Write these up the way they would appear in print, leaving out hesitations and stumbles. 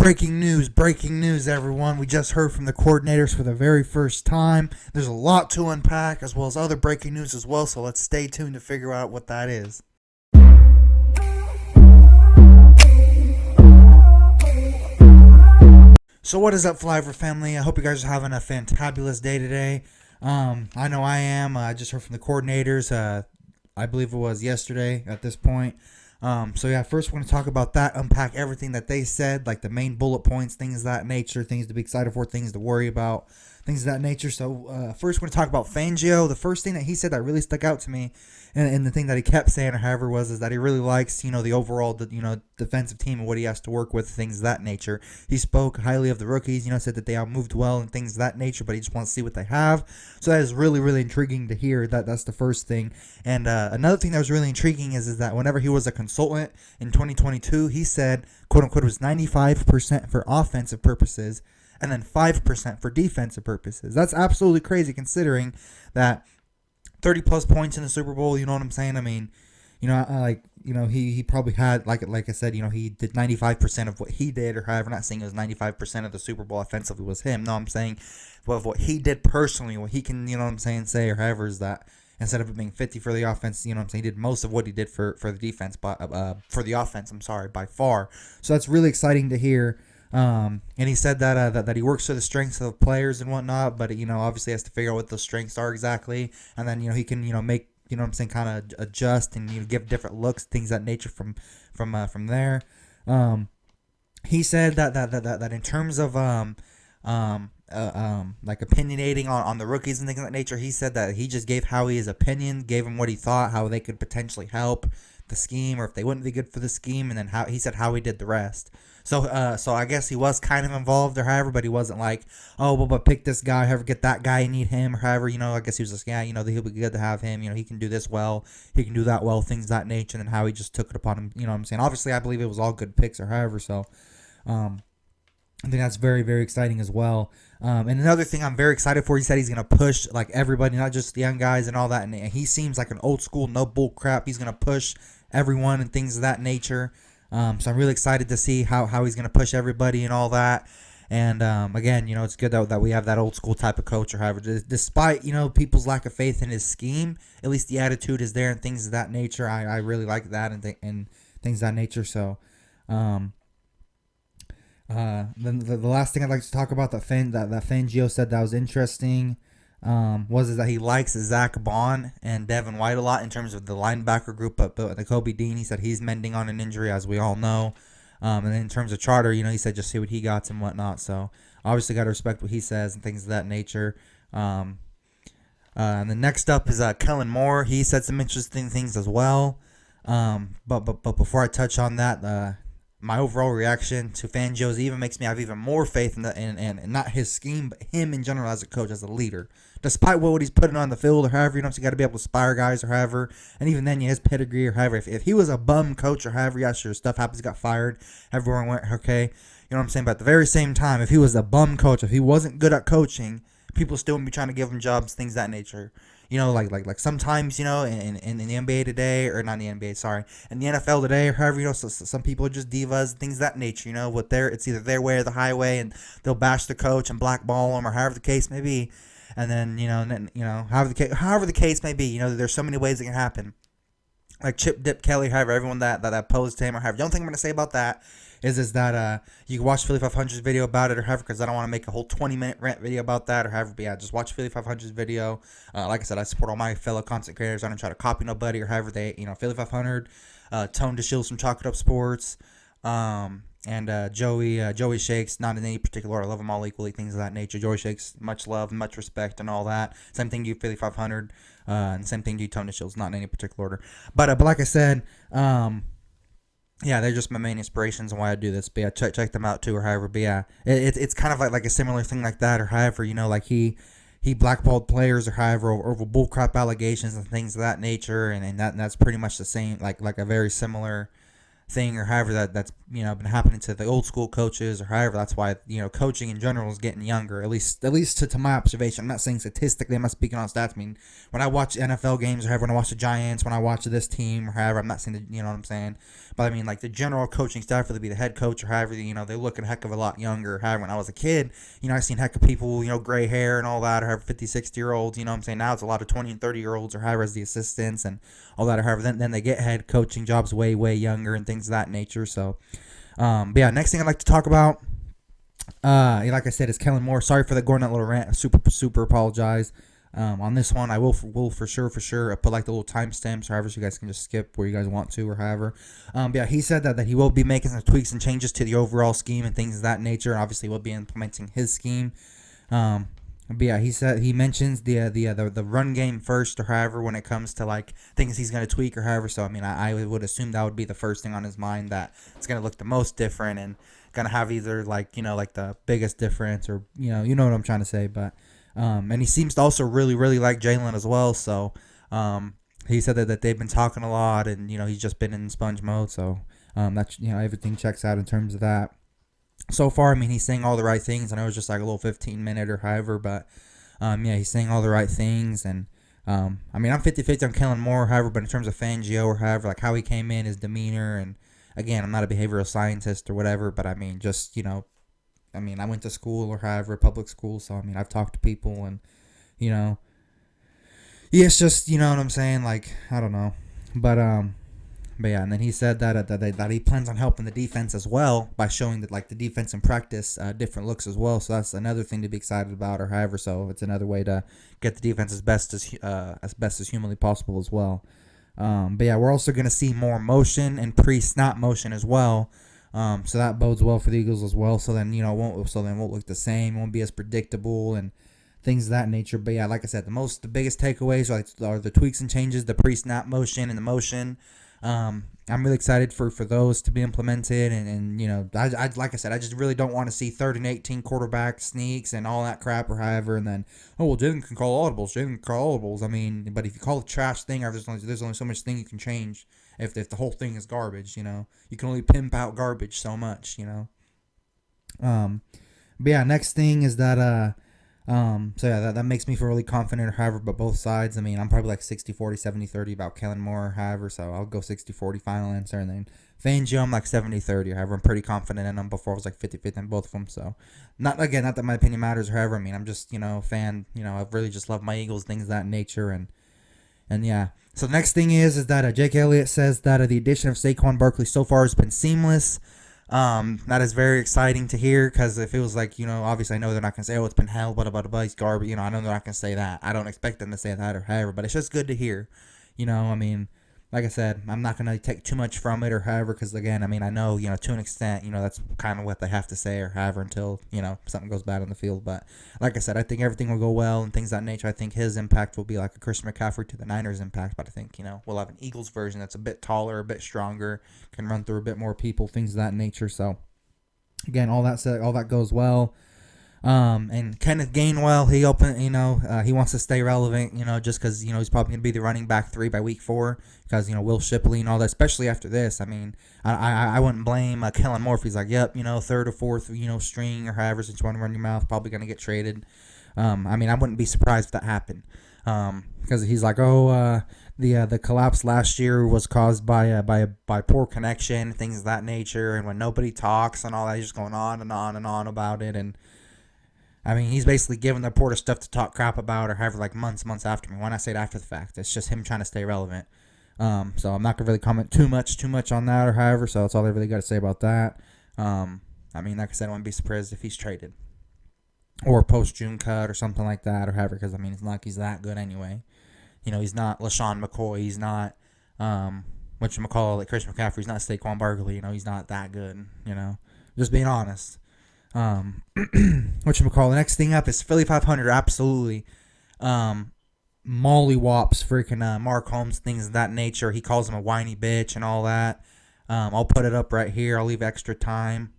Breaking news, everyone. We just heard from the coordinators for the very first time. There's a lot to unpack, as well as other breaking news as well, so let's stay tuned to figure out what that is. So what is up, Flyover family? I hope you guys are having a fantabulous day today. I know I am. I just heard from the coordinators. I believe it was yesterday at this point. First we're going to talk about that, unpack everything that they said, like the main bullet points, things of that nature, things to be excited for, things to worry about, things of that nature. So first we're going to talk about Fangio. The first thing that he said that really stuck out to me, and the thing that he kept saying, or however, is that he really likes, the overall, defensive team and what he has to work with, things of that nature. He spoke highly of the rookies, said that they all moved well and things of that nature, but he just wants to see what they have. So that is really, really intriguing to hear. That's the first thing. And another thing that was really intriguing is that whenever he was a consultant in 2022, he said, quote unquote, it was 95% for offensive purposes and then 5% for defensive purposes. That's absolutely crazy considering that 30 plus points in the Super Bowl, you know what I'm saying? I mean, he probably had, like I said, he did 95% of what he did, or however, not saying it was 95% of the Super Bowl offensively was him. No, I'm saying, well, what he did personally, what he can, say, or however, is that instead of it being 50 for the offense, he did most of what he did for the defense, for the offense, by far. So that's really exciting to hear. And he said that he works to the strengths of players and whatnot, but obviously has to figure out what those strengths are exactly, and then he can make kind of adjust and give different looks, things of that nature from there. He said that in terms of like opinionating on the rookies and things of that nature, he said that he just gave Howie his opinion, gave him what he thought, how they could potentially help the scheme, or if they wouldn't be good for the scheme, and then how he said how he did the rest. So I guess he was kind of involved or however, but he wasn't like, oh, well, but pick this guy, however, get that guy, you need him, or however, I guess he was just, yeah, he'll be good to have him, he can do this well, he can do that well, things of that nature, and then how he just took it upon him, what I'm saying. Obviously, I believe it was all good picks or however, so I think that's very, very exciting as well. And another thing I'm very excited for, he said he's going to push like everybody, not just the young guys and all that, and he seems like an old school, no bull crap. He's going to push everyone and things of that nature. So I'm really excited to see how he's going to push everybody and all that. And again, it's good that we have that old school type of coach, or however, despite people's lack of faith in his scheme, at least the attitude is there and things of that nature. I really like that and things of that nature. So then the last thing I'd like to talk about that Fangio said that was interesting was that he likes Zach Bond and Devin White a lot in terms of the linebacker group, but the Kobe Dean, he said he's mending on an injury, as we all know. And then in terms of Charter, he said just see what he got and whatnot. So obviously got to respect what he says and things of that nature. And then next up is Kellen Moore. He said some interesting things as well. But before I touch on that, my overall reaction to Fangio's even makes me have even more faith in not his scheme, but him in general as a coach, as a leader. Despite what he's putting on the field or however, you got to be able to inspire guys or however. And even then, his pedigree or however. If he was a bum coach or however, yeah, sure, stuff happens, got fired. Everyone went, okay. You know what I'm saying? But at the very same time, if he was a bum coach, if he wasn't good at coaching, people still would be trying to give him jobs, things of that nature. Like sometimes, in the NBA today, or not in the NBA, sorry, in the NFL today, or however, some people are just divas, things of that nature, it's either their way or the highway, and they'll bash the coach and blackball him, or however the case may be. And then, however the case may be, there's so many ways it can happen. Like Chip Dip Kelly, however, everyone that opposed to him, or however. The only thing I'm going to say about that is that you can watch Philly 500's video about it, or however, because I don't want to make a whole 20-minute rant video about that, or however. But yeah, just watch Philly 500's video. Like I said, I support all my fellow content creators. I don't try to copy nobody, or however they, Philly 500, Tone DeShields from Chalk It Up Sports, and Joey Shakes, not in any particular order. I love them all equally, things of that nature. Joey Shakes, much love, much respect, and all that. Same thing to you, Philly 500, and same thing to you, Tone DeShields, not in any particular order. But like I said, yeah, they're just my main inspirations and why I do this. But yeah, check them out too, or however. But yeah, it's kind of like a similar thing like that, or however, like he blackballed players or however over bullcrap allegations and things of that nature, and that's pretty much the same, like a very similar thing, or however that's been happening to the old school coaches, or however that's why coaching in general is getting younger. At least to my observation. I'm not saying statistically. I'm not speaking on stats. I mean, when I watch NFL games, or however, when I watch the Giants, when I watch this team, or however, I'm not saying that, you know what I'm saying. But I mean, like the general coaching staff, whether it be the head coach or however, they look a heck of a lot younger. However, when I was a kid, I seen heck of people, gray hair and all that, or however 50, 60-year-olds. You know what I'm saying? Now it's a lot of 20 and 30-year-olds, or however as the assistants and all that, or however. Then they get head coaching jobs way, way younger and things of that nature. So, but yeah, next thing I'd like to talk about, like I said, is Kellen Moore. Sorry for going that little rant. Super apologize. On this one, I will for sure put like the little timestamps, or however, so you guys can just skip where you guys want to, or however. But yeah, he said that he will be making some tweaks and changes to the overall scheme and things of that nature, and obviously will be implementing his scheme. But yeah, he mentions the run game first, or however, when it comes to like things he's gonna tweak, or however. So I mean, I would assume that would be the first thing on his mind, that it's gonna look the most different and gonna have either like like the biggest difference, or you know what I'm trying to say. But and he seems to also really like Jalen as well. So he said that they've been talking a lot, and he's just been in sponge mode. So that's everything checks out in terms of that. So far, I mean, he's saying all the right things. I know it's just like a little 15-minute or however, but yeah, he's saying all the right things. And I mean, I'm 50-50 on Kellen Moore, however, but in terms of Fangio, or however, like how he came in, his demeanor, and again, I'm not a behavioral scientist or whatever, but I mean, just I mean, I went to school, or however, public school, so I mean, I've talked to people, and yeah, it's just what I'm saying, like I don't know, but yeah, and then he said that he plans on helping the defense as well by showing that like the defense in practice different looks as well. So that's another thing to be excited about, or however. So it's another way to get the defense as best as humanly possible as well. But yeah, we're also gonna see more motion and pre-snap motion as well. So that bodes well for the Eagles as well. So then it won't look the same, won't be as predictable and things of that nature. But yeah, like I said, the biggest takeaways are the tweaks and changes, the pre-snap motion and the motion. I'm really excited for those to be implemented, and I like I said, I just really don't want to see 3rd and 18 quarterback sneaks and all that crap, or however, and then Jaden can call audibles. I mean, but if you call a trash thing, or there's only so much thing you can change. If the whole thing is garbage, you can only pimp out garbage so much, But yeah, next thing is that so yeah, that makes me feel really confident, or however, but both sides. I mean, I'm probably like 60-40, 70-30 about Kellen Moore, however, so I'll go 60-40 final answer. And then Fangio, I'm like 70-30, or however, I'm pretty confident in them. Before I was like 50-50 in both of them, so not that my opinion matters, or however. I mean, I'm just, fan, I've really just loved my Eagles, things of that nature, and yeah. So the next thing is that Jake Elliott says that the addition of Saquon Barkley so far has been seamless. That is very exciting to hear, because it feels like, obviously I know they're not going to say, oh, it's been hell, but he's garbage. I know they're not going to say that. I don't expect them to say that, or however, but it's just good to hear. I mean, like I said, I'm not going to take too much from it, or however, because again, I mean, I know, to an extent, that's kind of what they have to say, or however, until, something goes bad on the field. But like I said, I think everything will go well and things of that nature. I think his impact will be like a Christian McCaffrey to the Niners impact, but I think, we'll have an Eagles version that's a bit taller, a bit stronger, can run through a bit more people, things of that nature. So again, all that goes well. And Kenneth Gainwell, he wants to stay relevant, just because, he's probably going to be the running back 3 by week 4, because, Will Shipley and all that, especially after this. I mean, I wouldn't blame Kellen Moore if he's like, yep, 3rd or 4th, string, or however, since you want to run your mouth, probably going to get traded. I mean, I wouldn't be surprised if that happened. Because he's like, the collapse last year was caused by poor connection, things of that nature, and when nobody talks and all that, he's just going on and on and on about it. And I mean, he's basically giving the reporter stuff to talk crap about, or however, like months after me. When I say it after the fact, it's just him trying to stay relevant. So I'm not gonna really comment too much on that, or however. So that's all I really got to say about that. I mean, like I said, I wouldn't be surprised if he's traded, or post June cut, or something like that, or however. Because I mean, it's not like he's that good anyway. He's not LaShawn McCoy. He's not like Christian McCaffrey. He's not Saquon Barkley. He's not that good. Just being honest. The next thing up is Philly 500. Absolutely. Mollywops freaking Mark Holmes, things of that nature. He calls him a whiny bitch and all that. I'll put it up right here. I'll leave extra time.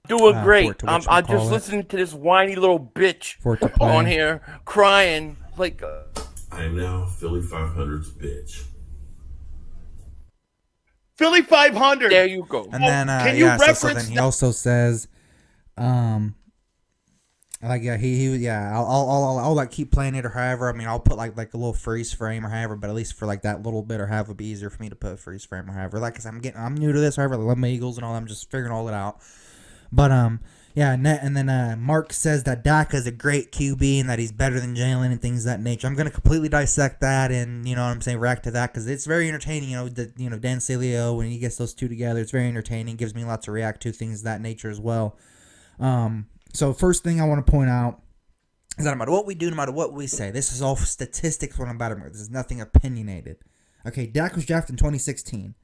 Doing great. I'm just listening to this whiny little bitch on here crying like. I am now Philly 500's bitch. Philly 500. There you go. And then can you reference then he also says, like I'll like keep playing it or however. I mean, I'll put like a little freeze frame or however, but at least for like that little bit or half would be easier for me to put a freeze frame or however. Like, cause I'm new to this, however, I love my Eagles and all. I'm just figuring all it out. But yeah, and then Mark says that Dak is a great QB and that he's better than Jalen and things of that nature. I'm gonna completely dissect that and you know what I'm saying, react to that because it's very entertaining. You know, Dan Sileo when he gets those two together, it's very entertaining. Gives me lots to react to things of that nature as well. So first thing I want to point out is that no matter what we do, no matter what we say, this is all statistics. What I'm about to make. This is nothing opinionated. Okay, Dak was drafted in 2016.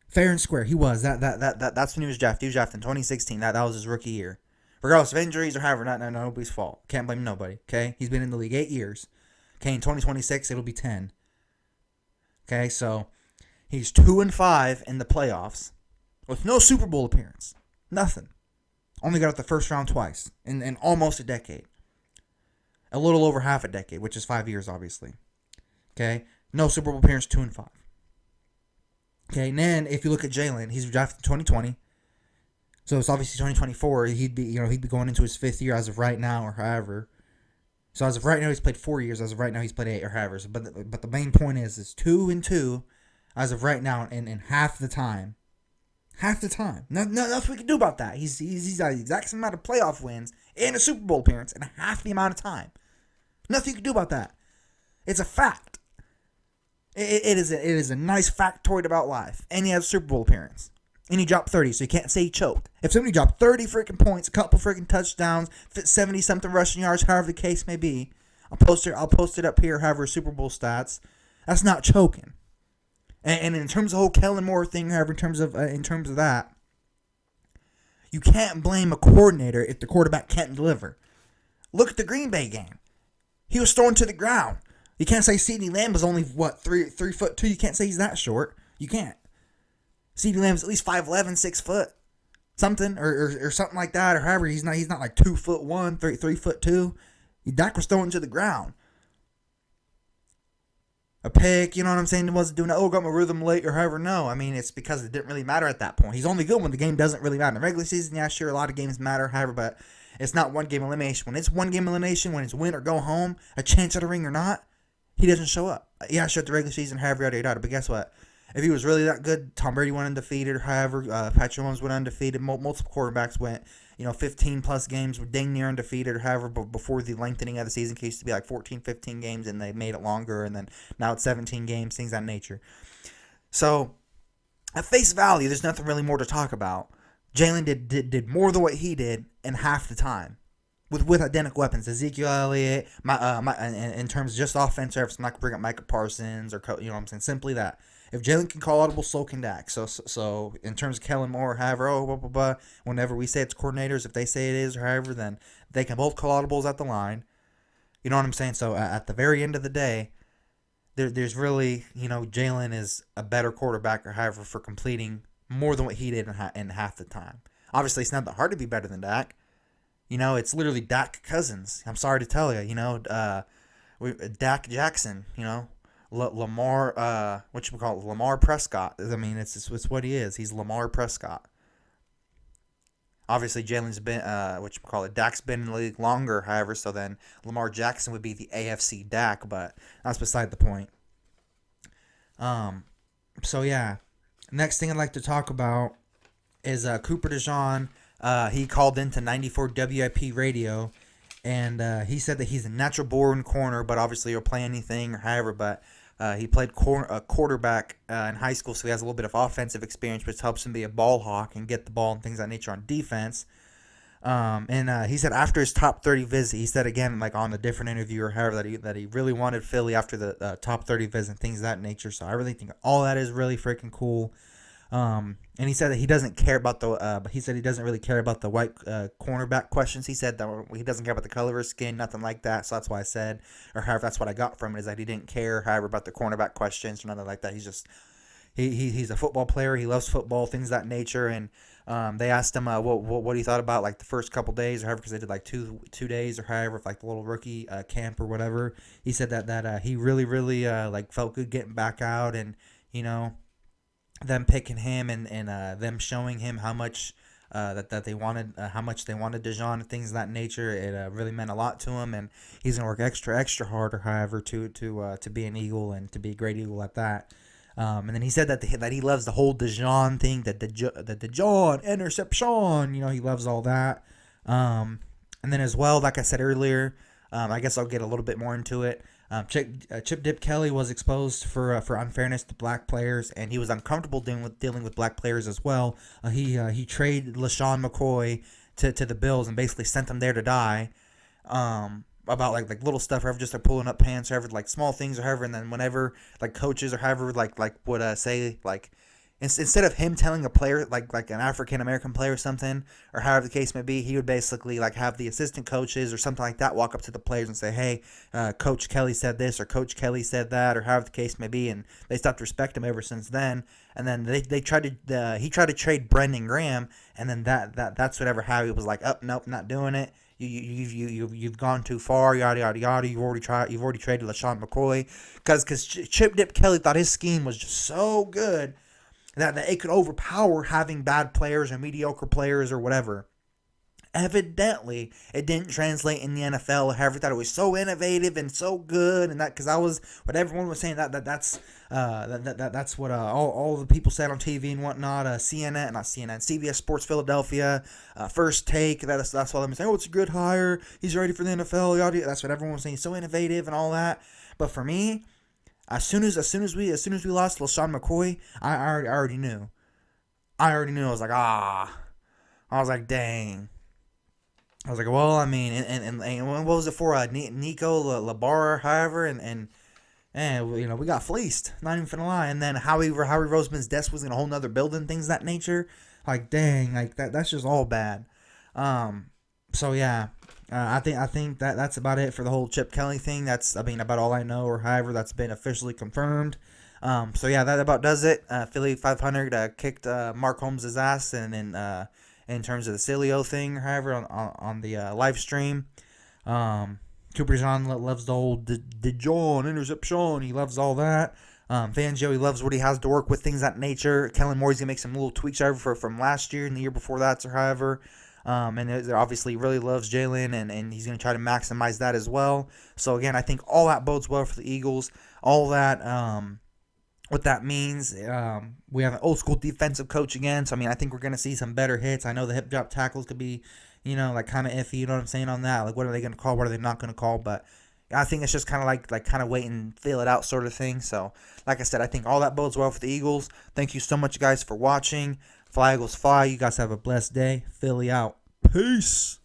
Fair and square, he was. That's when he was drafted. He was drafted in 2016. That was his rookie year. Regardless of injuries or however, not nobody's fault. Can't blame nobody. Okay, he's been in the league 8 years. Okay, in 2026 it'll be 10. Okay, so he's 2-5 in the playoffs with no Super Bowl appearance. Nothing. Only got out the first round twice in almost a decade. A little over half a decade, which is 5 years, obviously. Okay? No Super Bowl appearance, 2-5. Okay, and then if you look at Jalen, he's drafted in 2020. So it's obviously 2024. He'd be going into his 5th year as of right now, or however. So as of right now, he's played 4 years. As of right now, he's played 8 or however. So, but the main point is 2-2 as of right now, in half the time. Half the time. Nothing we can do about that. He's got the exact same amount of playoff wins and a Super Bowl appearance in half the amount of time. Nothing you can do about that. It's a fact. It is a nice factoid about life. And he has a Super Bowl appearance. And he dropped 30, so you can't say he choked. If somebody dropped 30 freaking points, a couple freaking touchdowns, 70-something rushing yards, however the case may be, I'll post it up here, however, Super Bowl stats, that's not choking. And in terms of the whole Kellen Moore thing, however, in terms of that, you can't blame a coordinator if the quarterback can't deliver. Look at the Green Bay game. He was thrown to the ground. You can't say CeeDee Lamb was only, 3'2". You can't say he's that short. You can't. CeeDee Lamb's at least 5'11", 6 foot. Something, or something like that, or however, he's not like 2'1", 3'2". Dak was thrown to the ground. A pick, you know what I'm saying? He wasn't doing got my rhythm late or however. No, I mean, it's because it didn't really matter at that point. He's only good when the game doesn't really matter. In the regular season, yeah, sure, a lot of games matter, however, but it's not one game elimination. When it's one game elimination, when it's win or go home, a chance at a ring or not, he doesn't show up. Yeah, sure, at the regular season, however, yada, but guess what? If he was really that good, Tom Brady went undefeated, or however, Patrick Mahomes went undefeated, multiple quarterbacks went, 15-plus games were dang near undefeated, or however, before the lengthening of the season, it used to be like 14, 15 games, and they made it longer, and then now it's 17 games, things of that nature. So, at face value, there's nothing really more to talk about. Jalen did more than what he did in half the time. With identical weapons, Ezekiel Elliott, in terms of just offense, I'm not going to bring up Micah Parsons, or, you know what I'm saying, simply that. If Jalen can call audible, so can Dak. So in terms of Kellen Moore, however, whenever we say it's coordinators, if they say it is, or however, then they can both call audibles at the line. You know what I'm saying? So at the very end of the day, there's really, Jalen is a better quarterback, or however, for completing more than what he did in half the time. Obviously, it's not that hard to be better than Dak. It's literally Dak Cousins. I'm sorry to tell you, Dak Jackson, Lamar, Lamar Prescott. I mean, it's what he is. He's Lamar Prescott. Obviously, Jalen's been, Dak's been in the league longer, however, so then Lamar Jackson would be the AFC Dak, but that's beside the point. So yeah, next thing I'd like to talk about is Cooper DeJean. He called into 94 WIP radio, and he said that he's a natural born corner, but obviously he'll play anything or however, but he played quarterback in high school, so he has a little bit of offensive experience, which helps him be a ball hawk and get the ball and things of that nature on defense. And he said after his top 30 visit, he said again, like on a different interview or however, that he really wanted Philly after the top 30 visit and things of that nature. So I really think all that is really freaking cool. And he said that he doesn't care about he doesn't really care about the white cornerback questions. He said that he doesn't care about the color of his skin, nothing like that. So that's why I said, or however, that's what I got from it, is that he didn't care, however, about the cornerback questions or nothing like that. He's just, he's a football player. He loves football, things of that nature. And they asked him what he thought about like the first couple days or however, because they did like two days or however, like the little rookie camp or whatever. He said that he really like felt good getting back out, and them picking him and them showing him how much that they wanted, how much they wanted Dijon and things of that nature. It really meant a lot to him, and he's gonna work extra harder, however, to be an Eagle and to be a great Eagle at that. And then he said that he loves the whole Dijon thing, that the Dijon interception. He loves all that. And then as well, like I said earlier, I guess I'll get a little bit more into it. Chip Dip Kelly was exposed for unfairness to black players, and he was uncomfortable dealing with black players as well. He traded LaShawn McCoy to the Bills and basically sent them there to die. About like little stuff, or just like pulling up pants, or like small things, or however. And then whenever like coaches or however like would say like, instead of him telling a player like an African American player or something, or however the case may be, he would basically like have the assistant coaches or something like that walk up to the players and say, hey, Coach Kelly said this, or Coach Kelly said that, or however the case may be. And they stopped to respect him ever since then. And then he tried to trade Brendan Graham, and then that's whatever Howie was like, oh nope, not doing it. You've gone too far, yada yada yada. You've already traded LaShawn McCoy, because Chip Dip Kelly thought his scheme was just so good that it could overpower having bad players or mediocre players or whatever. Evidently, it didn't translate in the NFL. However, thought it was so innovative and so good, and that because that was what everyone was saying. That's what all the people said on TV and whatnot. CBS Sports Philadelphia, First Take. That's all them saying. Oh, it's a good hire. He's ready for the NFL. That's what everyone was saying. So innovative and all that. But for me, as soon as we lost LaShawn McCoy, I already knew. I was like, I was like, dang. I was like, well, I mean, and what was it for? Nico Labar, however, and we got fleeced. Not even finna lie. And then Howie Roseman's desk was in a whole nother building, things of that nature. Like, dang, like that's just all bad. So yeah, I think that's about it for the whole Chip Kelly thing. That's about all I know, or however that's been officially confirmed. So yeah, that about does it. Philly 500 kicked Mark Holmes' ass, and then in terms of the Cilio thing, or however, on the live stream. Cooper John loves the old Dijon interception. He loves all that. Fangio, he loves what he has to work with, things of that nature. Kellen Moore's going to make some little tweaks over from last year and the year before that, or however. And obviously he really loves Jalen, and he's going to try to maximize that as well. So, again, I think all that bodes well for the Eagles. All that, what that means, we have an old school defensive coach again. So, I think we're going to see some better hits. I know the hip drop tackles could be, like kind of iffy, you know what I'm saying on that? Like, what are they going to call? What are they not going to call? But I think it's just kind of like kind of wait and feel it out sort of thing. So, like I said, I think all that bodes well for the Eagles. Thank you so much, guys, for watching. Fly Eagles fly. You guys have a blessed day. Philly out. Peace.